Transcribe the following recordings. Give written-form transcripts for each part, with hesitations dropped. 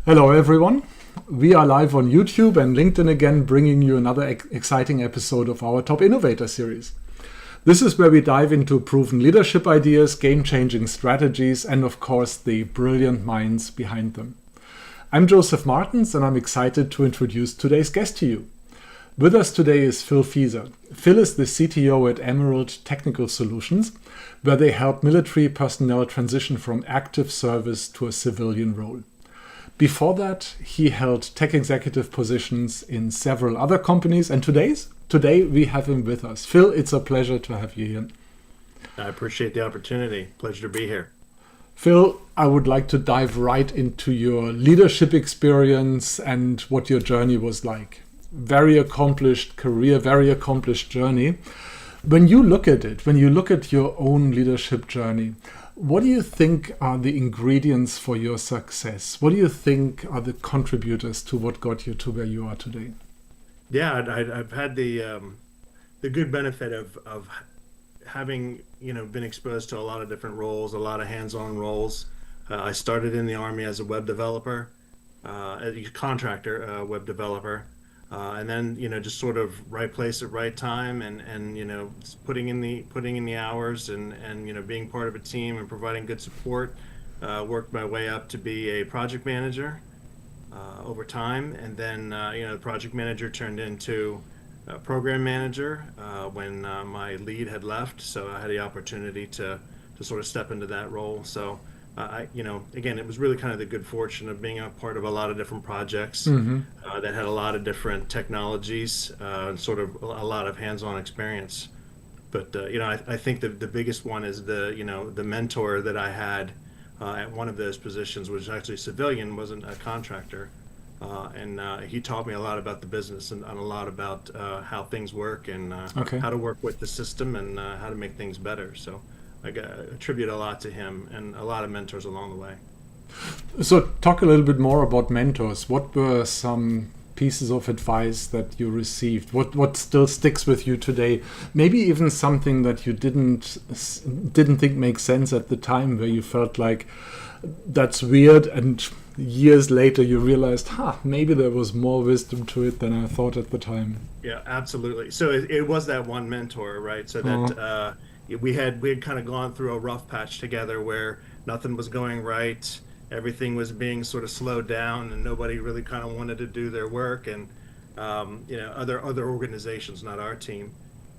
Hello, everyone. We are live on YouTube and LinkedIn again, bringing you another exciting episode of our Top Innovator Series. This is where we dive into proven leadership ideas, game-changing strategies, and of course, the brilliant minds behind them. I'm Joseph Martins, and I'm excited to introduce today's guest to you. With us today is Phil Feaser. Phil is the CTO at Emerald Technical Solutions, where they help military personnel transition from active service to a civilian role. Before that, he held tech executive positions in several other companies, and today we have him with us. Phil, it's a pleasure to have you here. I appreciate the opportunity. Pleasure to be here. Phil, I would like to dive right into your leadership experience and what your journey was like. Very accomplished career, very accomplished journey. When you look at it, when you look at your own leadership journey, what do you think are the ingredients for your success? What do you think are the contributors to what got you to where you are today? Yeah, I've had the good benefit of having been exposed to a lot of different roles, a lot of hands-on roles. I started in the Army as a web developer, a contractor web developer, and then just sort of right place at right time, and putting in the hours, and being part of a team and providing good support. Worked my way up to be a project manager over time, and then the project manager turned into program manager when my lead had left, so I had the opportunity to sort of step into that role. So again, it was really kind of the good fortune of being a part of a lot of different projects that had a lot of different technologies and sort of a lot of hands-on experience. But I think the biggest one is the mentor that I had at one of those positions, which was actually civilian, wasn't a contractor. And he taught me a lot about the business and a lot about how things work, and how to work with the system, and how to make things better. So I attribute a lot to him and a lot of mentors along the way. So talk a little bit more about mentors. What were some pieces of advice that you received? What still sticks with you today? Maybe even something that you didn't think makes sense at the time, where you felt like that's weird, and years later you realized, maybe there was more wisdom to it than I thought at the time. Yeah, absolutely. So it was that one mentor, right? So that we had kind of gone through a rough patch together where nothing was going right. Everything was being sort of slowed down, and nobody really kind of wanted to do their work, and other organizations, not our team.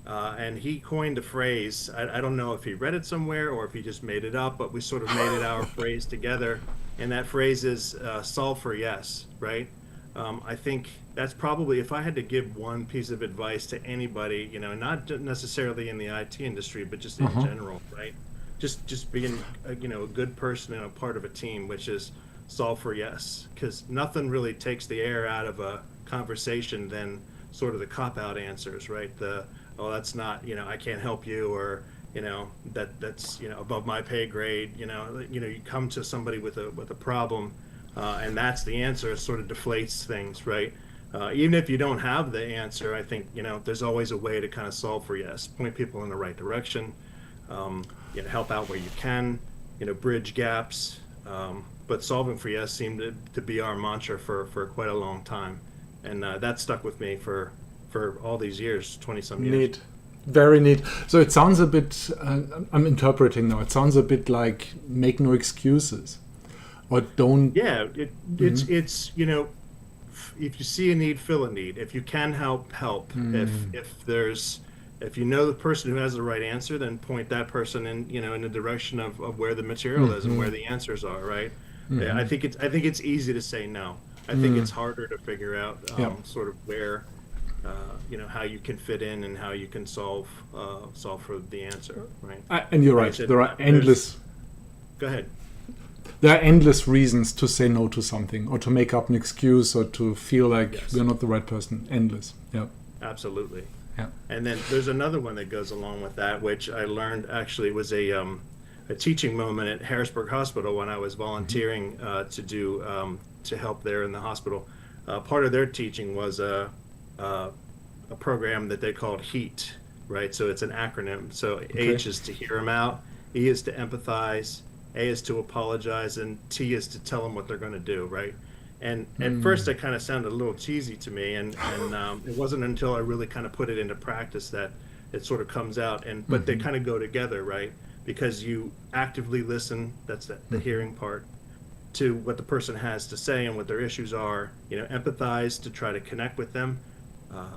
And he coined a phrase. I don't know if he read it somewhere or if he just made it up, but we sort of made it our phrase together. And that phrase is solve for yes, right? I think that's probably, if I had to give one piece of advice to anybody, not necessarily in the IT industry, but just in general, right? Just being a good person and a part of a team, which is solve for yes, because nothing really takes the air out of a conversation than sort of the cop-out answers, right? Oh, that's not, I can't help you, or that's above my pay grade. You come to somebody with a problem, and that's the answer. It sort of deflates things, right? Even if you don't have the answer, I think there's always a way to kind of solve for yes, point people in the right direction, help out where you can, bridge gaps. But solving for yes seemed to be our mantra for quite a long time, and that stuck with me for all these years, 20 some years. Neat. Very neat. So it sounds a bit, I'm interpreting now, it sounds a bit like make no excuses, or don't. Yeah, it's if you see a need, fill a need. If you can help. If you know the person who has the right answer, then point that person in the direction of where the material is and where the answers are, right? Yeah, I think it's easy to say no. I think it's harder to figure out sort of where how you can fit in and how you can solve for the answer, right? And you're right. There are endless. Go ahead. There are endless reasons to say no to something, or to make up an excuse, or to feel like we're not the right person. Endless. Yeah. Absolutely. Yeah. And then there's another one that goes along with that, which I learned actually was a teaching moment at Harrisburg Hospital when I was volunteering to help there in the hospital. Part of their teaching was a program that they called HEAT, right? So it's an acronym. So H is to hear them out, E is to empathize, A is to apologize, and T is to tell them what they're going to do, right? And at first, it kind of sounded a little cheesy to me, and it wasn't until I really kind of put it into practice that it sort of comes out. And but they kind of go together, right? Because you actively listen. That's the hearing part, to what the person has to say and what their issues are. Empathize to try to connect with them.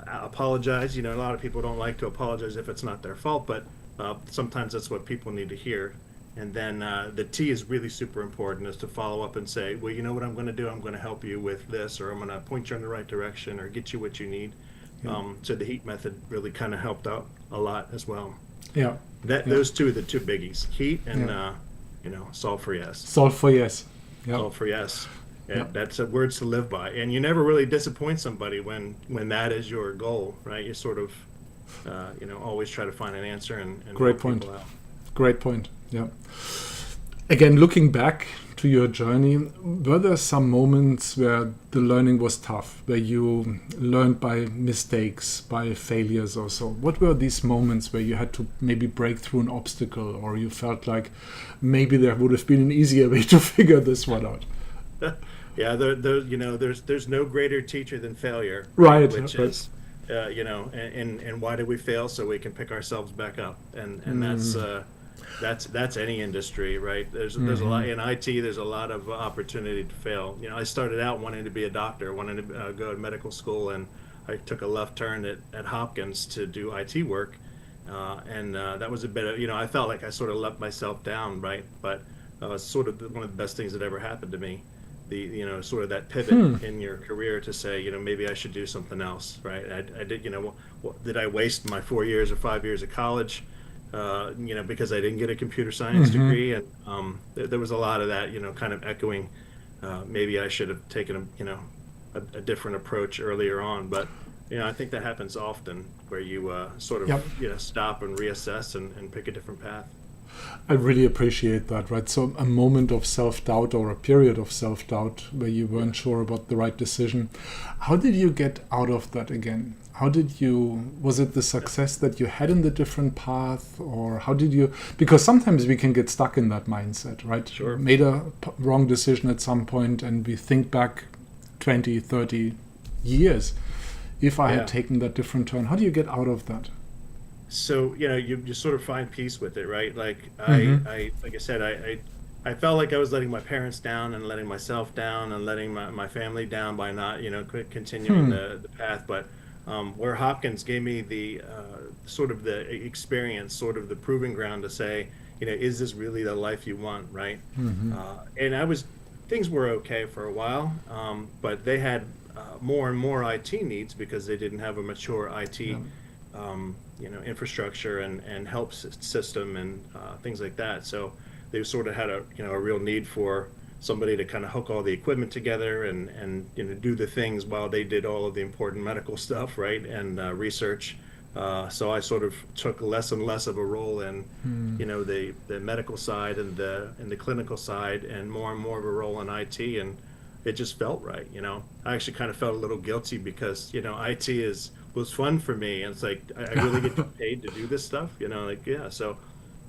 Apologize. A lot of people don't like to apologize if it's not their fault, but sometimes that's what people need to hear. And then the T is really super important, is to follow up and say, well, you know what I'm going to do? I'm going to help you with this, or I'm going to point you in the right direction, or get you what you need. So the HEAT method really kind of helped out a lot as well. Yeah. Those two are the two biggies: HEAT and solve for yes. Solve for yes. Yep. Solve for yes. That's words to live by, and you never really disappoint somebody when that is your goal, right? You sort of always try to find an answer and great point. Great point. Yeah. Again, looking back to your journey, were there some moments where the learning was tough, where you learned by mistakes, by failures or so? What were these moments where you had to maybe break through an obstacle, or you felt like maybe there would have been an easier way to figure this one out? Yeah, there's no greater teacher than failure, right? Which is, and why do we fail? So we can pick ourselves back up, and that's any industry, right? There's a lot in IT. There's a lot of opportunity to fail. I started out wanting to be a doctor, wanting to go to medical school, and I took a left turn at Hopkins to do IT work, and that was a bit of, I felt like I sort of let myself down, right? But sort of one of the best things that ever happened to me. Sort of that pivot in your career to say, maybe I should do something else, right? I did, did I waste my 4 years or 5 years of college, because I didn't get a computer science degree? And there was a lot of that, kind of echoing, maybe I should have taken a different approach earlier on. But, I think that happens often, where you sort of, stop and reassess and pick a different path. I really appreciate that, right? So a moment of self-doubt, or a period of self-doubt where you weren't sure about the right decision. How did you get out of that again? Was it the success that you had in the different path, or how did you, because sometimes we can get stuck in that mindset, right? Sure. Made a wrong decision at some point, and we think back 20, 30 years. If I had taken that different turn, how do you get out of that? So you sort of find peace with it, right? Like I like I said, I felt like I was letting my parents down, and letting myself down, and letting my family down by not continuing the path. But where Hopkins gave me the sort of the experience, sort of the proving ground to say, is this really the life you want, right? And things were okay for a while, but they had more and more IT needs, because they didn't have a mature IT infrastructure and help system and things like that. So they sort of had a real need for somebody to kind of hook all the equipment together and do the things while they did all of the important medical stuff, right? And research. So I sort of took less and less of a role in the medical side and the clinical side, and more of a role in IT, and it just felt right. I actually kind of felt a little guilty, because IT was fun for me, and it's like I really get paid to do this stuff, so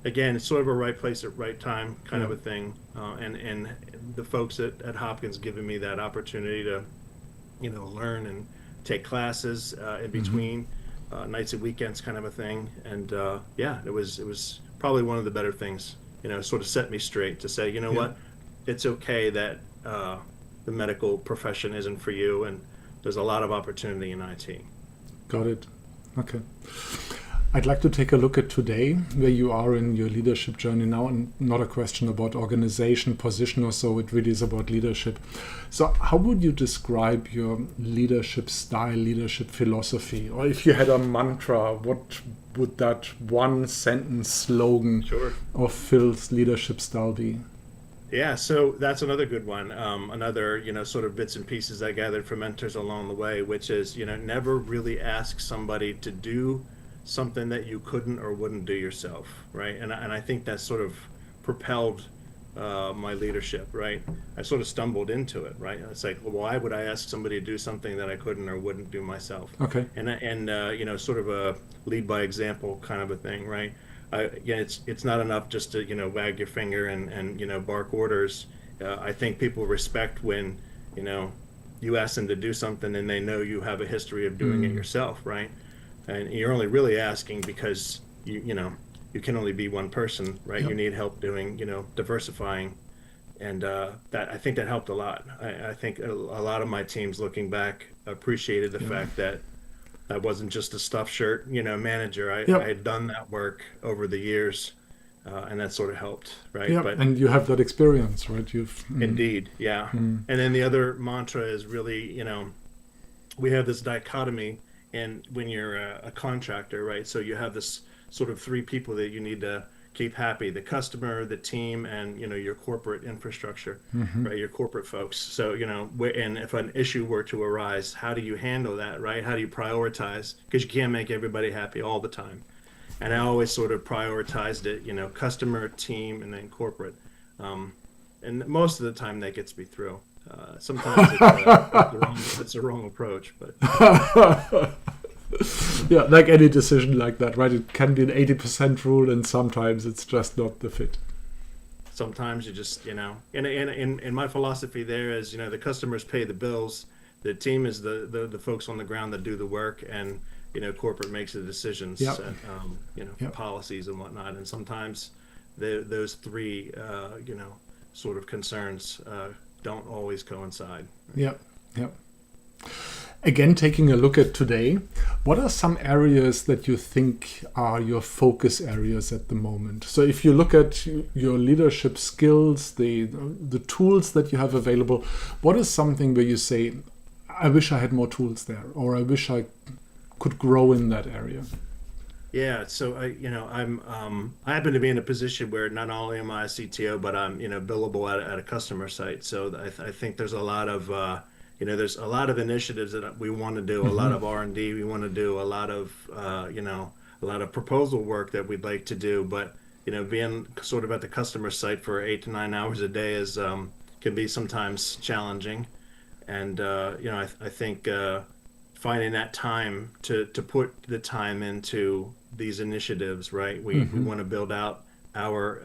again, it's sort of a right place at right time kind of a thing, and the folks at Hopkins giving me that opportunity to learn and take classes in between nights and weekends, kind of a thing. And it was probably one of the better things, sort of set me straight to say, what, it's okay that the medical profession isn't for you, and there's a lot of opportunity in IT. Got it. Okay. I'd like to take a look at today, where you are in your leadership journey now, and not a question about organization, position or so. It really is about leadership. So how would you describe your leadership style, leadership philosophy? Or if you had a mantra, what would that one sentence slogan of Phil's leadership style be? Yeah, so that's another good one. Another, sort of bits and pieces I gathered from mentors along the way, which is, never really ask somebody to do something that you couldn't or wouldn't do yourself, right? And I think that sort of propelled my leadership, right? I sort of stumbled into it, right? It's like, well, why would I ask somebody to do something that I couldn't or wouldn't do myself? Okay. And sort of a lead by example kind of a thing, right? It's not enough just to wag your finger and bark orders. I think people respect when you ask them to do something and they know you have a history of doing it yourself, right? And you're only really asking because you can only be one person, right? Yep. You need help doing, diversifying, and that I think that helped a lot. I think a lot of my teams, looking back, appreciated the fact that I wasn't just a stuffed shirt, manager. I Yep. had done that work over the years, and that sort of helped, right? Yep. But And you have that experience, right? indeed, yeah. And then the other mantra is really, we have this dichotomy, and when you're a contractor, right? So you have this sort of three people that you need to keep happy: the customer, the team, and your corporate infrastructure, right? Your corporate folks. So and if an issue were to arise, how do you handle that, right? How do you prioritize? Because you can't make everybody happy all the time. And I always sort of prioritized it, customer, team, and then corporate. And most of the time that gets me through. Sometimes it's the wrong approach, but Yeah, like any decision like that, right? It can be an 80% rule, and sometimes it's just not the fit. sometimes you just, and my philosophy there is, the customers pay the bills, the team is the folks on the ground that do the work, and corporate makes the decisions, Yep. Yep. policies and whatnot. And sometimes those three, sort of concerns don't always coincide. Yep. Yep. Again, taking a look at today, what are some areas that you think are your focus areas at the moment? So if you look at your leadership skills, the tools that you have available, what is something where you say, I wish I had more tools there, or I wish I could grow in that area? Yeah, so I happen to be in a position where not only am I a CTO, but I'm billable at a customer site. So I think there's a lot of there's a lot of initiatives that we want to do, a lot of R&D we want to do, a lot of proposal work that we'd like to do. But being sort of at the customer site for 8 to 9 hours a day is can be sometimes challenging. And I think finding that time to put the time into these initiatives, right? We want to build out our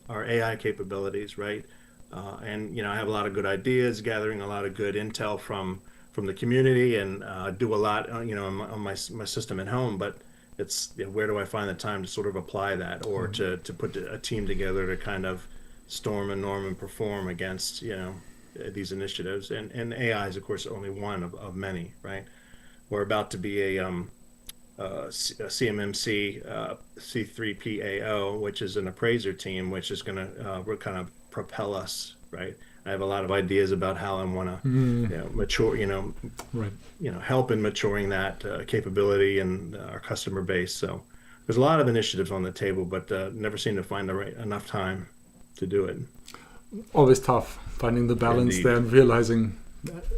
AI capabilities, right? And I have a lot of good ideas, gathering a lot of good intel from the community, and do a lot on my system at home. But it's where do I find the time to sort of apply that, or to put a team together to kind of storm and norm and perform against these initiatives. And AI is of course only one of many, right? We're about to be a CMMC C3PAO, which is an appraiser team, which is going to kind of propel us, right? I have a lot of ideas about how I want to mature, Right. help in maturing that capability and our customer base. So there's a lot of initiatives on the table, but never seem to find enough time to do it. Always tough finding the balance Indeed. there and realizing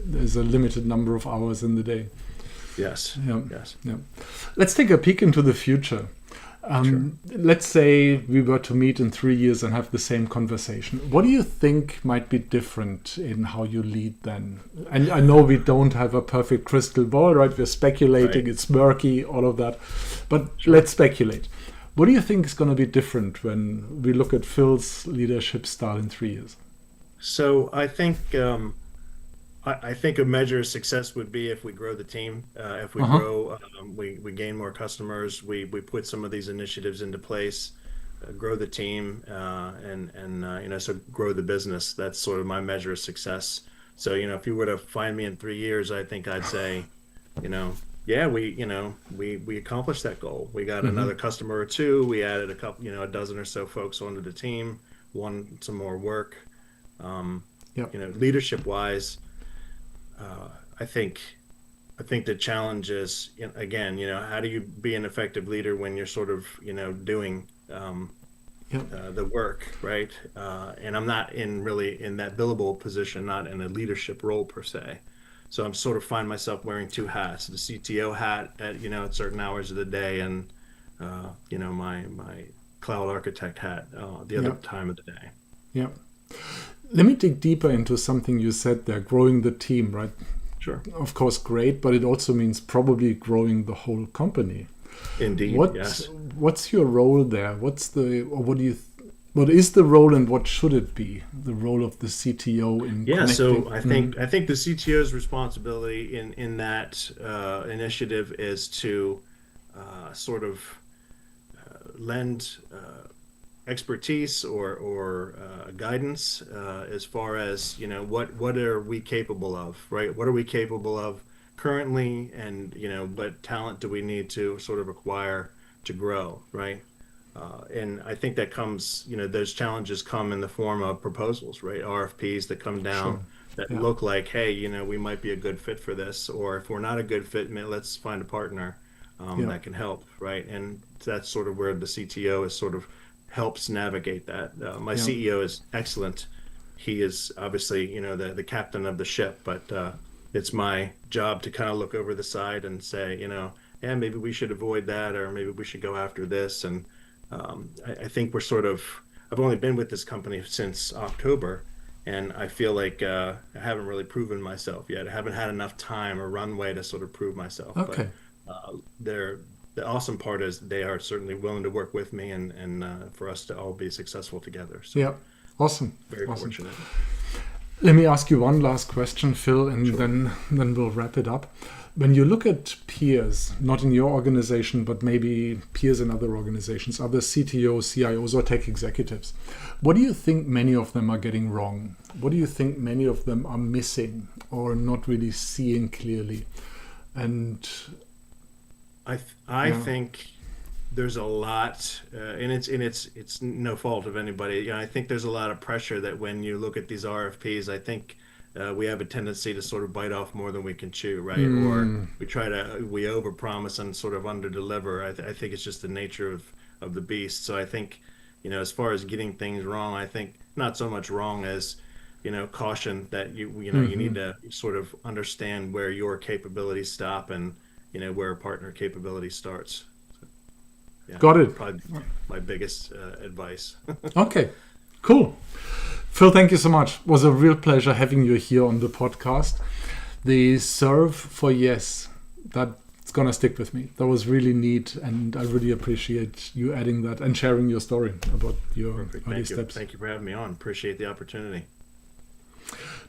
there's a limited number of hours in the day. Yes. Yeah. Yes. Yeah. Let's take a peek into the future. Let's say we were to meet in 3 years and have the same conversation. What do you think might be different in how you lead then? And I know we don't have a perfect crystal ball, right? We're speculating, Right. it's murky, all of that. But let's speculate. What do you think is going to be different when we look at Phil's leadership style in 3 years? So I think I think a measure of success would be if we grow the team, if we grow, we gain more customers, we put some of these initiatives into place, grow the team, and so grow the business. That's sort of my measure of success. So if you were to find me in 3 years, I think I'd say, yeah, we accomplished that goal. We got another customer or two. We added a couple, a dozen or so folks onto the team, won some more work. Leadership wise. I think the challenge is, again, how do you be an effective leader when you're sort of, doing the work, right? And I'm not really in that billable position, not in a leadership role per se. So I'm sort of find myself wearing two hats: the CTO hat at certain hours of the day, and my cloud architect hat the other time of the day. Yeah. Let me dig deeper into something you said there, growing the team, right? Sure. Of course, great, but it also means probably growing the whole company. Indeed, yes. What's your role there? What what is the role and what should it be? The role of the CTO in Yeah, connecting? so I think the CTO's responsibility in that initiative is to sort of lend expertise or guidance as far as, you know, what are we capable of, right? What are we capable of currently, and, you know, what talent do we need to sort of acquire to grow, right? And I think that comes, you know, those challenges come in the form of proposals, right? RFPs that come down Sure. that Yeah. look like, hey, you know, we might be a good fit for this, or if we're not a good fit, let's find a partner Yeah. that can help, right? And that's sort of where the CTO is sort of helps navigate that. My Yeah. CEO is excellent. He is obviously, you know, the captain of the ship, but it's my job to kind of look over the side and say, you know, yeah, maybe we should avoid that, or maybe we should go after this. And I think we're sort of, I've only been with this company since October, and I feel like I haven't really proven myself yet. I haven't had enough time or runway to sort of prove myself. But Okay. the awesome part is they are certainly willing to work with me, and for us to all be successful together. So Yeah. Awesome. very Awesome. fortunate. Let me ask you one last question, Phil, and Sure. then we'll wrap it up. When you look at peers, not in your organization, but maybe peers in other organizations, other CTOs, CIOs, or tech executives, what do you think many of them are getting wrong? What do you think many of them are missing or not really seeing clearly? And I Yeah. think there's a lot, and it's no fault of anybody. You know, I think there's a lot of pressure that when you look at these RFPs, I think we have a tendency to sort of bite off more than we can chew, right? Or we overpromise and sort of underdeliver. I think it's just the nature of the beast. So I think, you know, as far as getting things wrong, I think not so much wrong as, you know, caution that you know, you need to sort of understand where your capabilities stop and, you know, where a partner capability starts. So, yeah, Got it. probably my biggest advice. Okay, cool. Phil, thank you so much. It was a real pleasure having you here on the podcast. The serve for yes, that's going to stick with me. That was really neat, and I really appreciate you adding that and sharing your story about your Perfect. early Thank you. steps. Thank you for having me on. Appreciate the opportunity.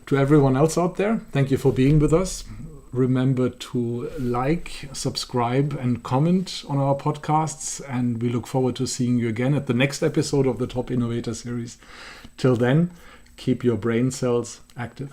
To everyone else out there, thank you for being with us. Remember to like, subscribe, and comment on our podcasts. And we look forward to seeing you again at the next episode of the Top Innovator Series. Till then, keep your brain cells active.